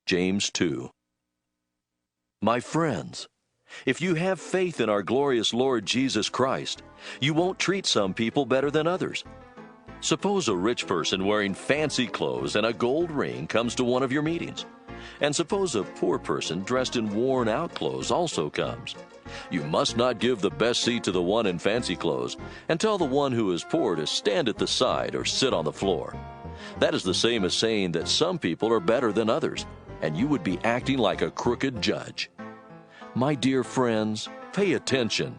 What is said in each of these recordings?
James 2. My friends, if you have faith in our glorious Lord Jesus Christ, you won't treat some people better than others. Suppose a rich person wearing fancy clothes and a gold ring comes to one of your meetings. And suppose a poor person dressed in worn-out clothes also comes. You must not give the best seat to the one in fancy clothes and tell the one who is poor to stand at the side or sit on the floor. That is the same as saying that some people are better than others, and you would be acting like a crooked judge. My dear friends, pay attention.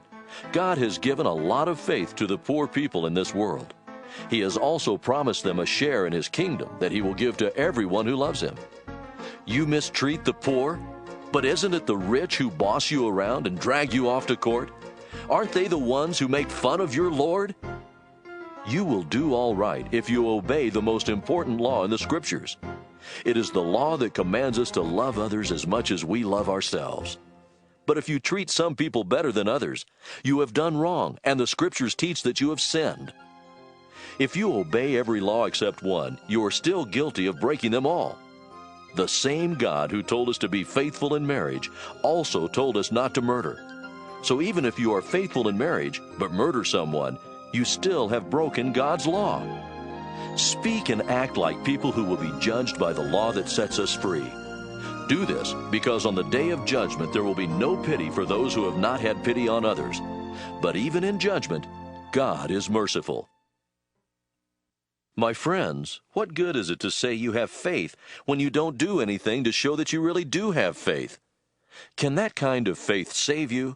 God has given a lot of faith to the poor people in this world. He has also promised them a share in His kingdom that He will give to everyone who loves Him. You mistreat the poor, but isn't it the rich who boss you around and drag you off to court? Aren't they the ones who make fun of your Lord? You will do all right if you obey the most important law in the Scriptures. It is the law that commands us to love others as much as we love ourselves. But if you treat some people better than others, you have done wrong, and the Scriptures teach that you have sinned. If you obey every law except one, you are still guilty of breaking them all. The same God who told us to be faithful in marriage also told us not to murder. So even if you are faithful in marriage but murder someone, you still have broken God's law. Speak and act like people who will be judged by the law that sets us free. Do this because on the day of judgment there will be no pity for those who have not had pity on others. But even in judgment, God is merciful. My friends, what good is it to say you have faith when you don't do anything to show that you really do have faith? Can that kind of faith save you?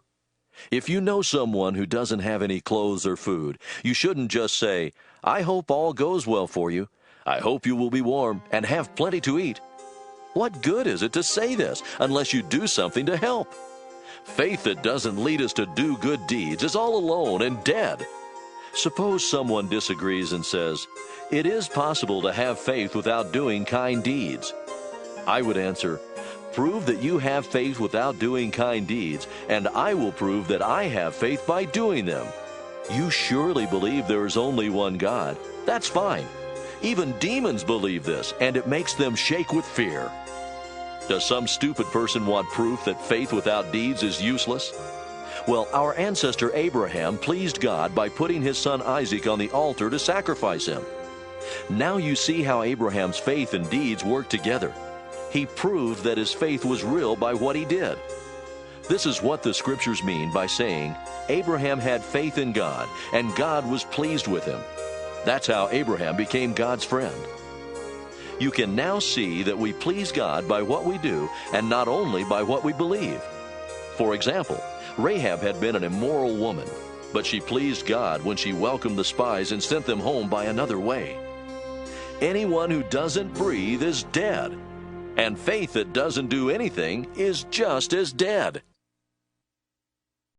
If you know someone who doesn't have any clothes or food, you shouldn't just say, "I hope all goes well for you. I hope you will be warm and have plenty to eat." What good is it to say this unless you do something to help? Faith that doesn't lead us to do good deeds is all alone and dead. Suppose someone disagrees and says, "It is possible to have faith without doing kind deeds." I would answer, "Prove that you have faith without doing kind deeds, and I will prove that I have faith by doing them." You surely believe there is only one God. That's fine. Even demons believe this, and it makes them shake with fear. Does some stupid person want proof that faith without deeds is useless? Well, our ancestor Abraham pleased God by putting his son Isaac on the altar to sacrifice him. Now you see how Abraham's faith and deeds work together. He proved that his faith was real by what he did. This is what the Scriptures mean by saying, Abraham had faith in God, and God was pleased with him. That's how Abraham became God's friend. You can now see that we please God by what we do, and not only by what we believe. For example, Rahab had been an immoral woman, but she pleased God when she welcomed the spies and sent them home by another way. Anyone who doesn't breathe is dead, and faith that doesn't do anything is just as dead.